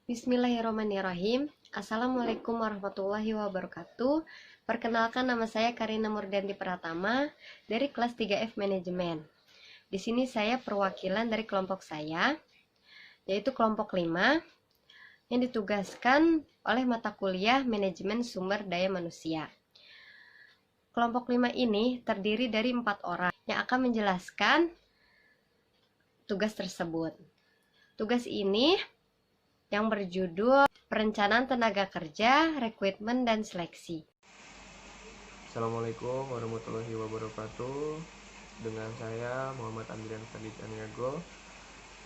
Bismillahirrahmanirrahim. Assalamualaikum warahmatullahi wabarakatuh. Perkenalkan, nama saya Karina Murdanti Pratama dari kelas 3F Manajemen. Di sini saya perwakilan dari kelompok saya, yaitu kelompok 5 yang ditugaskan oleh mata kuliah Manajemen Sumber Daya Manusia. Kelompok 5 ini terdiri dari 4 orang yang akan menjelaskan tugas tersebut. Tugas ini yang berjudul Perencanaan Tenaga Kerja, Rekrutmen dan Seleksi. Assalamualaikum warahmatullahi wabarakatuh. Dengan saya Muhammad Andrian Fadid Aniago,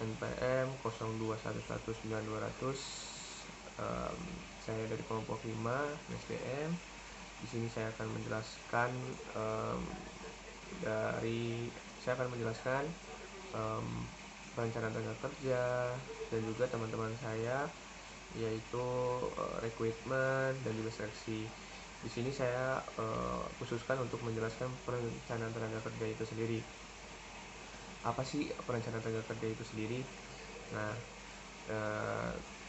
NPM 02119200. Saya dari kelompok 5 SDM. Di sini saya akan menjelaskan perencanaan tenaga kerja dan juga teman-teman saya, yaitu rekrutmen dan juga seleksi. Di sini saya khususkan untuk menjelaskan perencanaan tenaga kerja itu sendiri. Apa sih perencanaan tenaga kerja itu sendiri? Nah,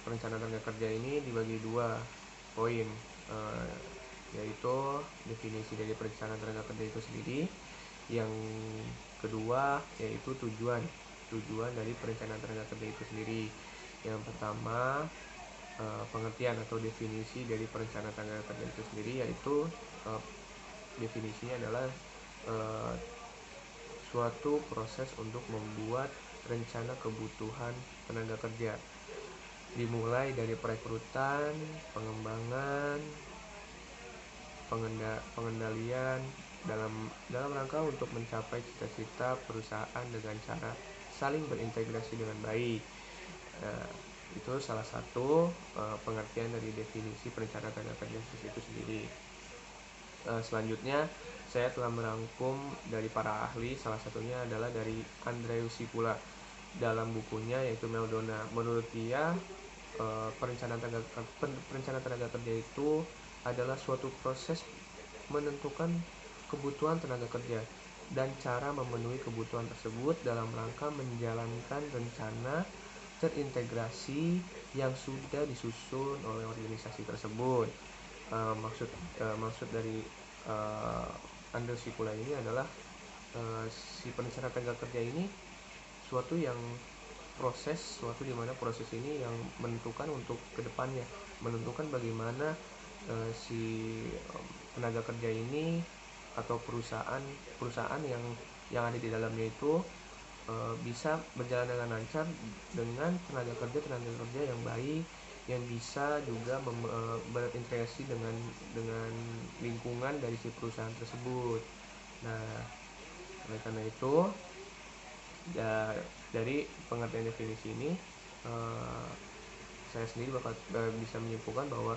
perencanaan tenaga kerja ini dibagi 2 poin, yaitu definisi dari perencanaan tenaga kerja itu sendiri. Yang kedua yaitu tujuan dari perencanaan tenaga kerja itu sendiri. Yang pertama, pengertian atau definisi dari perencanaan tenaga kerja itu sendiri, yaitu definisinya adalah suatu proses untuk membuat rencana kebutuhan tenaga kerja, dimulai dari perekrutan, pengembangan, pengendalian dalam rangka untuk mencapai cita-cita perusahaan dengan cara saling berintegrasi dengan baik. Itu salah satu pengertian dari definisi perencanaan tenaga kerja itu sendiri. Selanjutnya saya telah merangkum dari para ahli, salah satunya adalah dari Andreus Sipula dalam bukunya yaitu Meldona. Menurut dia, perencanaan tenaga kerja itu adalah suatu proses menentukan kebutuhan tenaga kerja dan cara memenuhi kebutuhan tersebut dalam rangka menjalankan rencana terintegrasi yang sudah disusun oleh organisasi tersebut. Maksud dari Andreus Sipula ini adalah si perencanaan tenaga kerja ini suatu dimana proses ini yang menentukan untuk kedepannya, menentukan bagaimana si tenaga kerja ini atau perusahaan yang ada di dalamnya itu bisa berjalan dengan lancar dengan tenaga kerja yang baik, yang bisa juga berintegrasi dengan lingkungan dari si perusahaan tersebut. Nah, oleh karena itu, dari pengertian definisi ini, saya sendiri bakal bisa menyimpulkan bahwa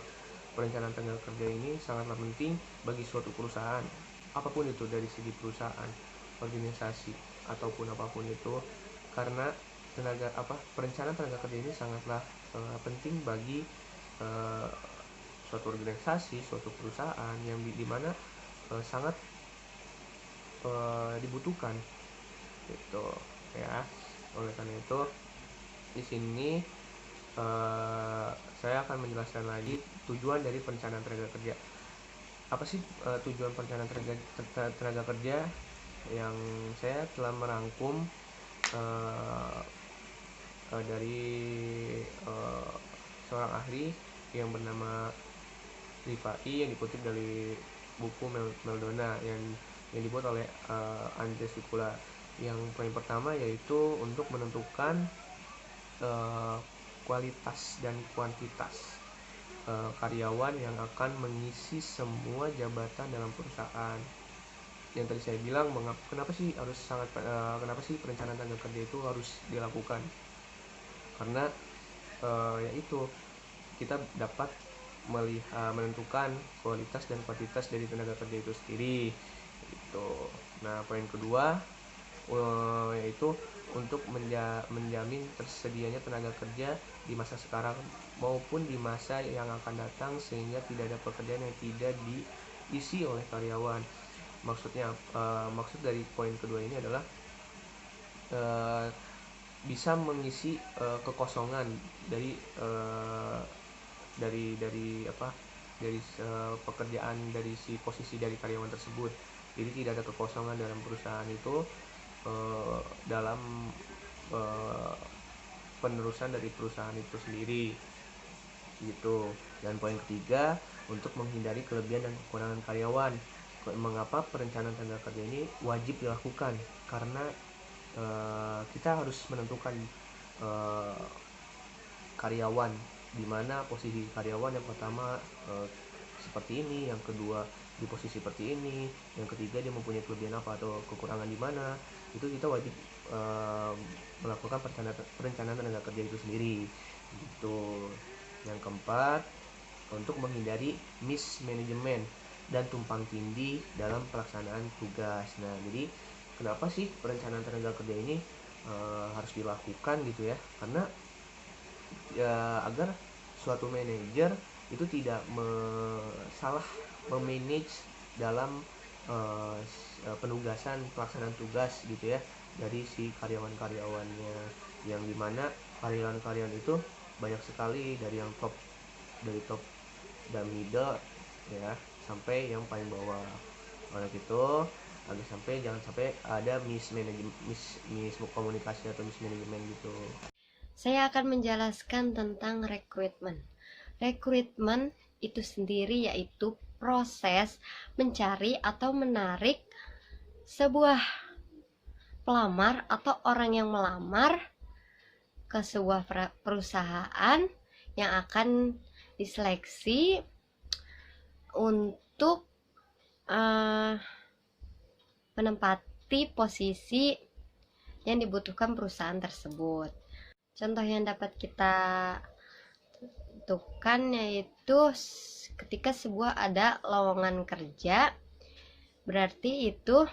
perencanaan tenaga kerja ini sangatlah penting bagi suatu perusahaan, apapun itu, dari segi perusahaan, organisasi, ataupun apapun itu, karena perencanaan tenaga kerja ini sangatlah penting bagi suatu organisasi, suatu perusahaan yang dimana sangat dibutuhkan gitu ya. Oleh karena itu, di sini saya akan menjelaskan lagi tujuan dari perencanaan tenaga kerja. Apa sih tujuan perencanaan tenaga kerja? Yang saya telah merangkum dari seorang ahli yang bernama Rifai, yang dikutip dari buku Meldona yang dibuat oleh Andreas Sipula. Yang poin pertama yaitu untuk menentukan kualitas dan kuantitas karyawan yang akan mengisi semua jabatan dalam perusahaan. Yang tadi saya bilang, kenapa sih perencanaan tenaga kerja itu harus dilakukan? Karena yaitu kita dapat menentukan kualitas dan kuantitas dari tenaga kerja itu sendiri gitu. Nah, poin kedua yaitu untuk menjamin tersedianya tenaga kerja di masa sekarang maupun di masa yang akan datang, sehingga tidak ada pekerjaan yang tidak diisi oleh karyawan. Maksud dari poin kedua ini adalah bisa mengisi kekosongan dari apa, dari pekerjaan, dari si posisi dari karyawan tersebut. Jadi tidak ada kekosongan dalam perusahaan itu dalam penerusan dari perusahaan itu sendiri gitu. Dan poin ketiga, untuk menghindari kelebihan dan kekurangan karyawan. Mengapa perencanaan tenaga kerja ini wajib dilakukan? Karena kita harus menentukan karyawan, di mana posisi karyawan yang pertama seperti ini, yang kedua di posisi seperti ini, yang ketiga dia mempunyai kelebihan apa atau kekurangan di mana. Itu kita wajib melakukan perencanaan tenaga kerja itu sendiri gitu. Yang keempat, untuk menghindari mismanagement dan tumpang tindih dalam pelaksanaan tugas. Nah, jadi kenapa sih perencanaan tenaga kerja ini harus dilakukan gitu ya? Karena ya agar suatu manajer itu tidak salah memanage dalam penugasan pelaksanaan tugas gitu ya dari si karyawan-karyawannya, yang dimana karyawan-karyawan itu banyak sekali, dari yang top, dari top dan middle ya, sampai yang paling bawah. Oleh itu agar jangan sampai ada miskomunikasi atau mismanagement gitu. Saya akan menjelaskan tentang rekrutmen. Rekrutmen itu sendiri yaitu proses mencari atau menarik sebuah pelamar atau orang yang melamar ke sebuah perusahaan yang akan diseleksi untuk menempati posisi yang dibutuhkan perusahaan tersebut. Contoh yang dapat kita tentukan yaitu ketika sebuah ada lowongan kerja, berarti itu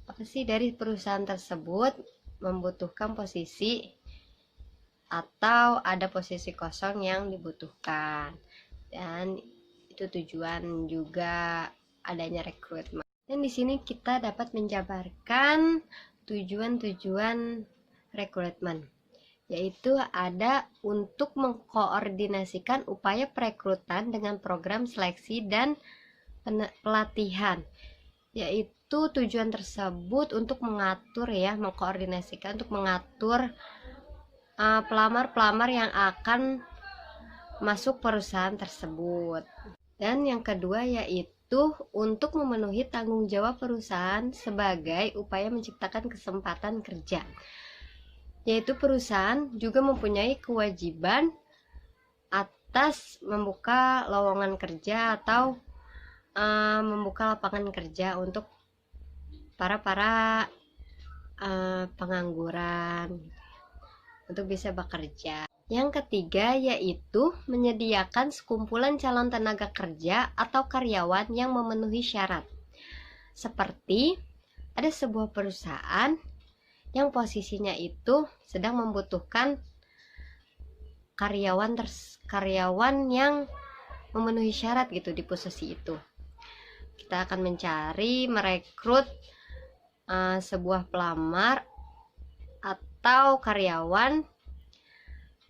apa sih, dari perusahaan tersebut membutuhkan posisi atau ada posisi kosong yang dibutuhkan, dan itu tujuan juga adanya rekrutmen. Dan di sini kita dapat menjabarkan tujuan-tujuan rekrutmen, yaitu ada untuk mengkoordinasikan upaya perekrutan dengan program seleksi dan pelatihan, yaitu tujuan tersebut untuk mengatur ya, mengkoordinasikan untuk mengatur pelamar-pelamar yang akan masuk perusahaan tersebut. Dan yang kedua yaitu untuk memenuhi tanggung jawab perusahaan sebagai upaya menciptakan kesempatan kerja, yaitu perusahaan juga mempunyai kewajiban atas membuka lowongan kerja atau membuka lapangan kerja untuk para pengangguran untuk bisa bekerja. Yang ketiga yaitu menyediakan sekumpulan calon tenaga kerja atau karyawan yang memenuhi syarat. Seperti ada sebuah perusahaan yang posisinya itu sedang membutuhkan karyawan yang memenuhi syarat gitu di posisi itu. Kita akan merekrut sebuah pelamar atau karyawan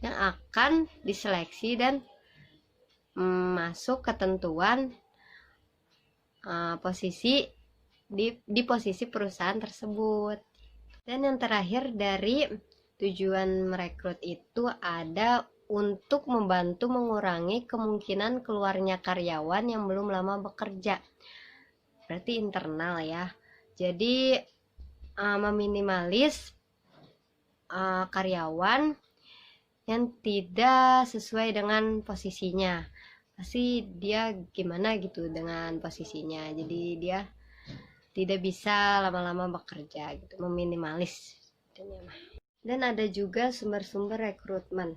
yang akan diseleksi dan masuk ketentuan posisi di posisi perusahaan tersebut. Dan yang terakhir dari tujuan merekrut itu ada untuk membantu mengurangi kemungkinan keluarnya karyawan yang belum lama bekerja, berarti internal ya. Jadi meminimalis karyawan yang tidak sesuai dengan posisinya. Pasti dia gimana gitu dengan posisinya, jadi dia tidak bisa lama-lama bekerja gitu, meminimalis. Dan ada juga sumber-sumber rekrutmen,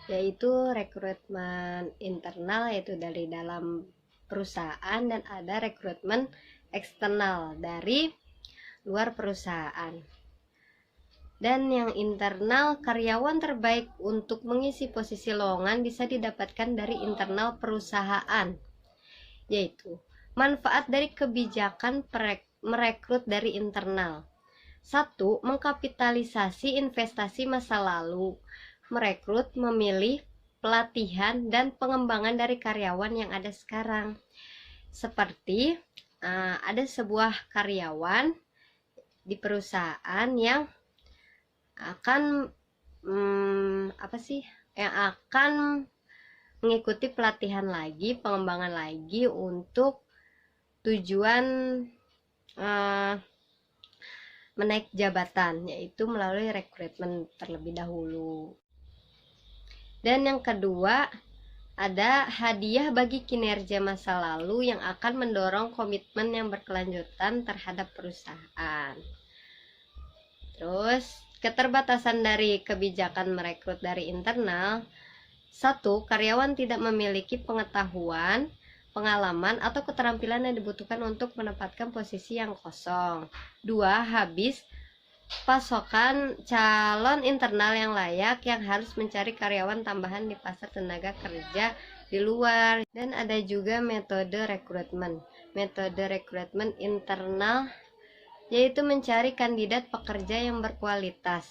yaitu rekrutmen internal, yaitu dari dalam perusahaan, dan ada rekrutmen eksternal dari luar perusahaan. Dan yang internal, karyawan terbaik untuk mengisi posisi lowongan bisa didapatkan dari internal perusahaan, yaitu manfaat dari kebijakan merekrut dari internal, 1. Mengkapitalisasi investasi masa lalu, merekrut, memilih, pelatihan, dan pengembangan dari karyawan yang ada sekarang. Seperti ada sebuah karyawan di perusahaan yang akan yang akan mengikuti pelatihan lagi, pengembangan lagi untuk tujuan menaik jabatan, yaitu melalui rekrutmen terlebih dahulu. Dan yang kedua, ada hadiah bagi kinerja masa lalu yang akan mendorong komitmen yang berkelanjutan terhadap perusahaan. Terus, keterbatasan dari kebijakan merekrut dari internal. 1. Karyawan tidak memiliki pengetahuan, pengalaman, atau keterampilan yang dibutuhkan untuk menempatkan posisi yang kosong. 2. Habis pasokan calon internal yang layak yang harus mencari karyawan tambahan di pasar tenaga kerja di luar. Dan ada juga metode rekrutmen. Metode rekrutmen internal yaitu mencari kandidat pekerja yang berkualitas.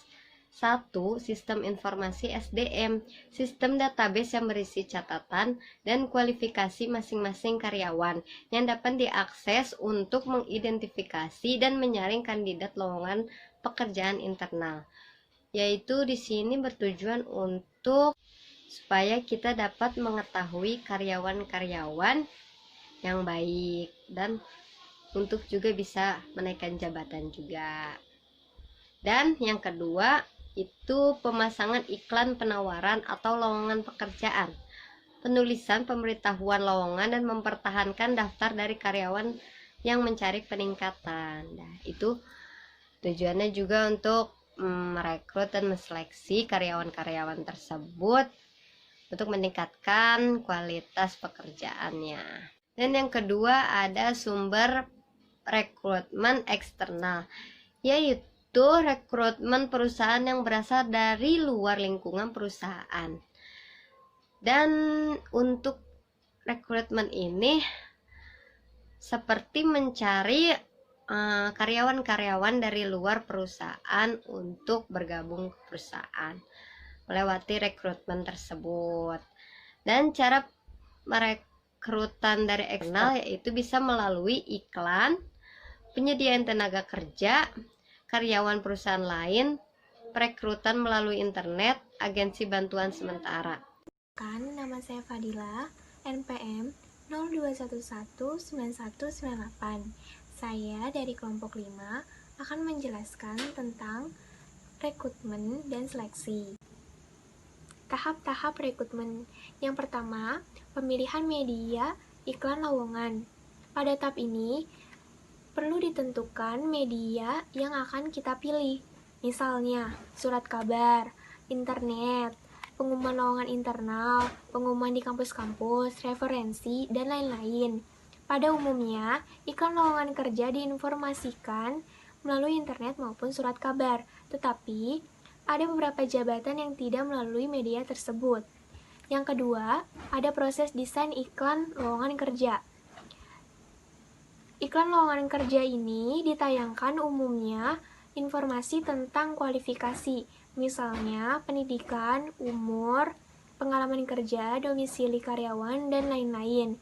1. Sistem informasi SDM, sistem database yang berisi catatan dan kualifikasi masing-masing karyawan yang dapat diakses untuk mengidentifikasi dan menyaring kandidat lowongan pekerjaan internal. Yaitu di sini bertujuan untuk supaya kita dapat mengetahui karyawan-karyawan yang baik dan untuk juga bisa menaikkan jabatan juga. Dan yang kedua itu pemasangan iklan penawaran atau lowongan pekerjaan, penulisan pemberitahuan lowongan, dan mempertahankan daftar dari karyawan yang mencari peningkatan. Nah, itu tujuannya juga untuk merekrut dan menseleksi karyawan-karyawan tersebut untuk meningkatkan kualitas pekerjaannya. Dan yang kedua ada sumber rekrutmen eksternal, yaitu rekrutmen perusahaan yang berasal dari luar lingkungan perusahaan. Dan untuk rekrutmen ini seperti mencari karyawan-karyawan dari luar perusahaan untuk bergabung ke perusahaan melewati rekrutmen tersebut. Dan cara merekrutan dari eksternal yaitu bisa melalui iklan, penyediaan tenaga kerja, karyawan perusahaan lain, perekrutan melalui internet, agensi bantuan sementara. Nama saya Fadila, NPM 02119198. Saya dari kelompok 5 akan menjelaskan tentang rekrutmen dan seleksi. Tahap-tahap rekrutmen. Yang pertama, pemilihan media iklan lowongan. Pada tahap ini, perlu ditentukan media yang akan kita pilih. Misalnya, surat kabar, internet, pengumuman lowongan internal, pengumuman di kampus-kampus, referensi, dan lain-lain. Pada umumnya, iklan lowongan kerja diinformasikan melalui internet maupun surat kabar, tetapi ada beberapa jabatan yang tidak melalui media tersebut. Yang kedua, ada proses desain iklan lowongan kerja. Iklan lowongan kerja ini ditayangkan umumnya informasi tentang kualifikasi, misalnya pendidikan, umur, pengalaman kerja, domisili karyawan, dan lain-lain.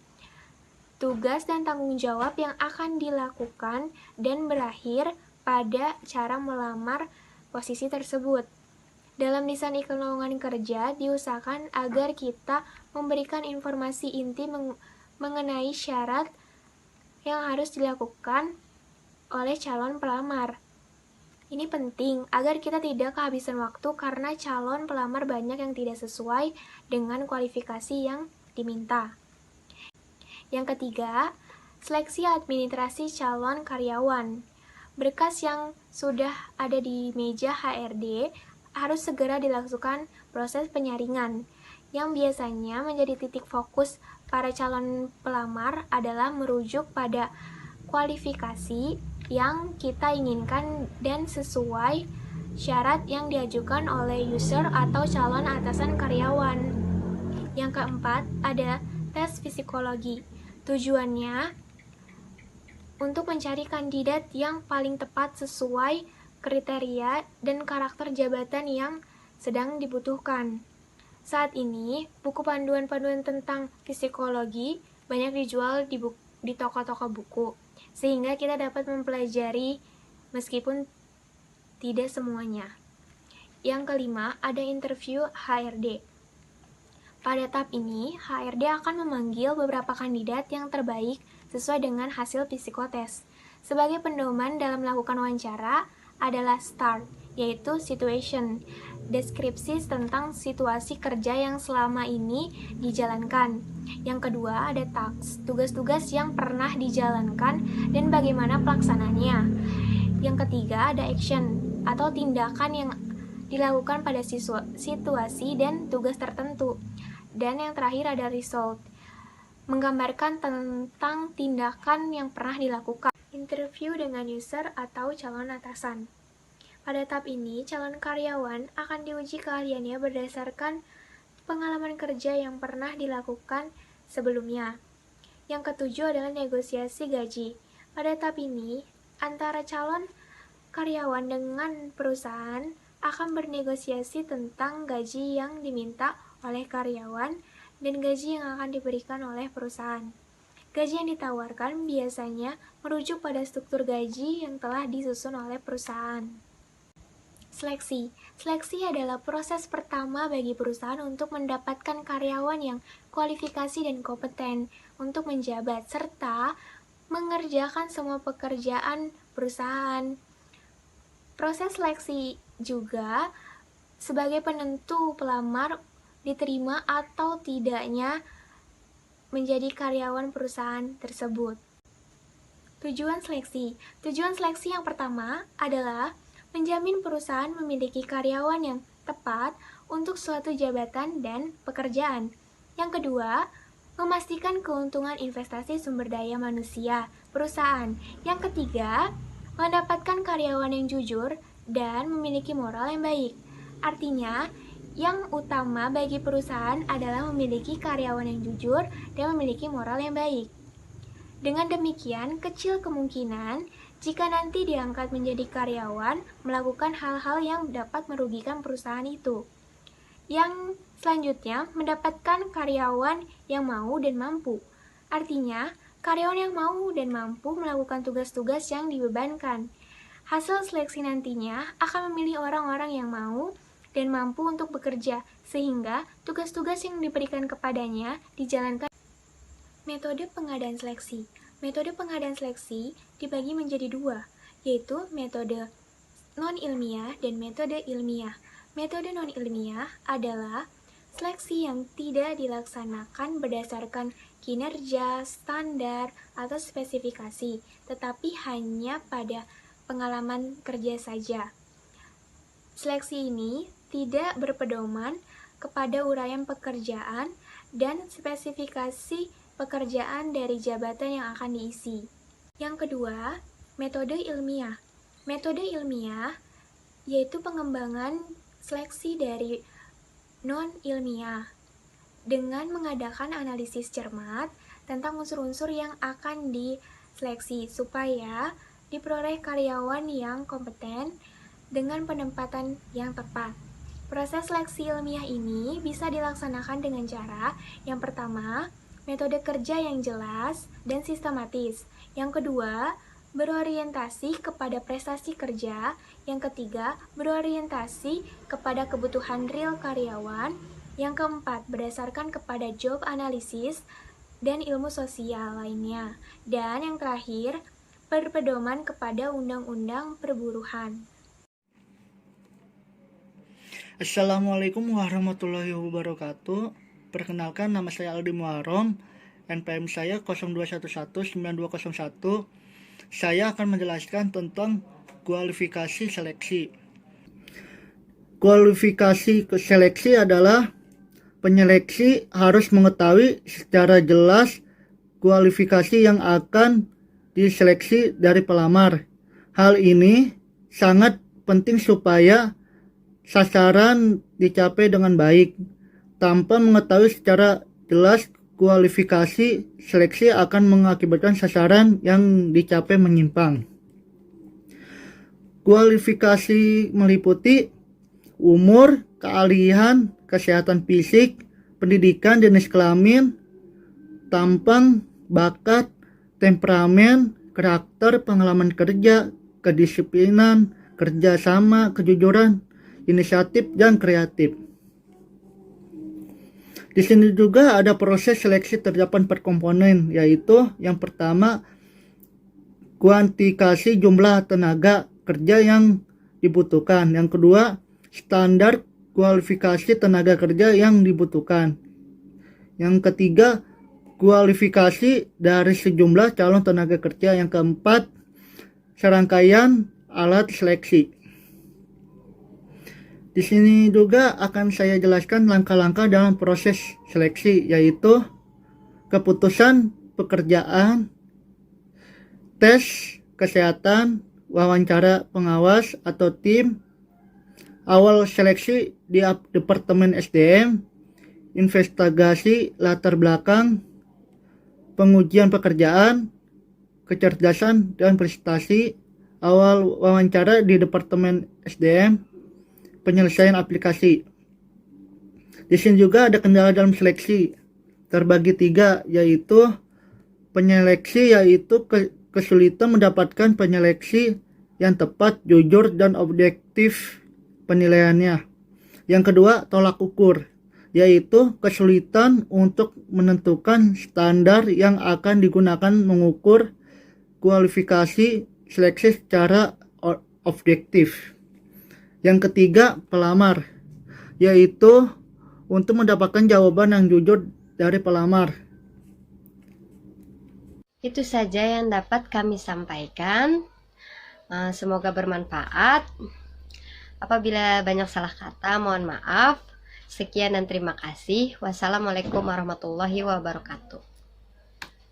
Tugas dan tanggung jawab yang akan dilakukan dan berakhir pada cara melamar posisi tersebut. Dalam desain iklan lowongan kerja, diusahakan agar kita memberikan informasi inti mengenai syarat yang harus dilakukan oleh calon pelamar. Ini penting agar kita tidak kehabisan waktu karena calon pelamar banyak yang tidak sesuai dengan kualifikasi yang diminta. Yang ketiga, seleksi administrasi calon karyawan. Berkas yang sudah ada di meja HRD harus segera dilakukan proses penyaringan, yang biasanya menjadi titik fokus para calon pelamar adalah merujuk pada kualifikasi yang kita inginkan dan sesuai syarat yang diajukan oleh user atau calon atasan karyawan. Yang keempat, ada tes psikologi. Tujuannya untuk mencari kandidat yang paling tepat sesuai kriteria, dan karakter jabatan yang sedang dibutuhkan. Saat ini, buku panduan-panduan tentang psikologi banyak dijual di toko-toko buku, sehingga kita dapat mempelajari meskipun tidak semuanya. Yang kelima, ada interview HRD. Pada tahap ini, HRD akan memanggil beberapa kandidat yang terbaik sesuai dengan hasil psikotes. Sebagai pedoman dalam melakukan wawancara adalah START, yaitu situation, deskripsi tentang situasi kerja yang selama ini dijalankan. Yang kedua ada task, tugas-tugas yang pernah dijalankan dan bagaimana pelaksananya. Yang ketiga ada action, atau tindakan yang dilakukan pada situasi dan tugas tertentu. Dan yang terakhir ada result, menggambarkan tentang tindakan yang pernah dilakukan. Interview dengan user atau calon atasan. Pada tahap ini, calon karyawan akan diuji keahliannya berdasarkan pengalaman kerja yang pernah dilakukan sebelumnya. Yang ketujuh adalah negosiasi gaji. Pada tahap ini, antara calon karyawan dengan perusahaan akan bernegosiasi tentang gaji yang diminta oleh karyawan dan gaji yang akan diberikan oleh perusahaan. Gaji yang ditawarkan biasanya merujuk pada struktur gaji yang telah disusun oleh perusahaan. Seleksi. Seleksi adalah proses pertama bagi perusahaan untuk mendapatkan karyawan yang kualifikasi dan kompeten untuk menjabat serta mengerjakan semua pekerjaan perusahaan. Proses seleksi juga sebagai penentu pelamar diterima atau tidaknya menjadi karyawan perusahaan tersebut. Tujuan seleksi. Tujuan seleksi yang pertama adalah menjamin perusahaan memiliki karyawan yang tepat untuk suatu jabatan dan pekerjaan. Yang kedua, memastikan keuntungan investasi sumber daya manusia perusahaan. Yang ketiga, mendapatkan karyawan yang jujur dan memiliki moral yang baik. Artinya, yang utama bagi perusahaan adalah memiliki karyawan yang jujur dan memiliki moral yang baik. Dengan demikian, kecil kemungkinan jika nanti diangkat menjadi karyawan melakukan hal-hal yang dapat merugikan perusahaan itu. Yang selanjutnya, mendapatkan karyawan yang mau dan mampu. Artinya, karyawan yang mau dan mampu melakukan tugas-tugas yang dibebankan. Hasil seleksi nantinya akan memilih orang-orang yang mau dan mampu untuk bekerja, sehingga tugas-tugas yang diberikan kepadanya dijalankan. Metode pengadaan seleksi. Metode pengadaan seleksi dibagi menjadi dua, yaitu metode non-ilmiah dan metode ilmiah. Metode non-ilmiah adalah seleksi yang tidak dilaksanakan berdasarkan kinerja, standar, atau spesifikasi, tetapi hanya pada pengalaman kerja saja. Seleksi ini tidak berpedoman kepada uraian pekerjaan dan spesifikasi pekerjaan dari jabatan yang akan diisi. Yang kedua, metode ilmiah. Metode ilmiah yaitu pengembangan seleksi dari non-ilmiah dengan mengadakan analisis cermat tentang unsur-unsur yang akan diseleksi supaya diperoleh karyawan yang kompeten dengan penempatan yang tepat. Proses seleksi ilmiah ini bisa dilaksanakan dengan cara yang pertama, metode kerja yang jelas dan sistematis. Yang kedua, berorientasi kepada prestasi kerja. Yang ketiga, berorientasi kepada kebutuhan real karyawan. Yang keempat, berdasarkan kepada job analysis dan ilmu sosial lainnya. Dan yang terakhir, berpedoman kepada undang-undang perburuhan. Assalamualaikum warahmatullahi wabarakatuh. Perkenalkan, nama saya Aldi Muharram, NPM saya 02119201. Saya akan menjelaskan tentang kualifikasi seleksi. Kualifikasi seleksi adalah penyeleksi harus mengetahui secara jelas kualifikasi yang akan diseleksi dari pelamar. Hal ini sangat penting supaya sasaran dicapai dengan baik. Tanpa mengetahui secara jelas kualifikasi seleksi akan mengakibatkan sasaran yang dicapai menyimpang. Kualifikasi meliputi umur, keahlian, kesehatan fisik, pendidikan, jenis kelamin, tampang, bakat, temperamen, karakter, pengalaman kerja, kedisiplinan, kerjasama, kejujuran, inisiatif, dan kreatif. Di sini juga ada proses seleksi terdapat 4 komponen, yaitu yang pertama kuantifikasi jumlah tenaga kerja yang dibutuhkan. Yang kedua, standar kualifikasi tenaga kerja yang dibutuhkan. Yang ketiga, kualifikasi dari sejumlah calon tenaga kerja. Yang keempat, serangkaian alat seleksi. Di sini juga akan saya jelaskan langkah-langkah dalam proses seleksi, yaitu keputusan pekerjaan, tes kesehatan, wawancara pengawas atau tim, awal seleksi di Departemen SDM, investigasi latar belakang, pengujian pekerjaan, kecerdasan dan prestasi, awal wawancara di Departemen SDM, penyelesaian aplikasi. Di sini juga ada kendala dalam seleksi, terbagi 3, yaitu penyeleksi, yaitu kesulitan mendapatkan penyeleksi yang tepat, jujur, dan objektif penilaiannya. Yang kedua, tolak ukur, yaitu kesulitan untuk menentukan standar yang akan digunakan mengukur kualifikasi seleksi secara objektif. Yang ketiga, pelamar, yaitu untuk mendapatkan jawaban yang jujur dari pelamar. Itu saja yang dapat kami sampaikan. Semoga bermanfaat. Apabila banyak salah kata, mohon maaf. Sekian dan terima kasih. Wassalamualaikum warahmatullahi wabarakatuh.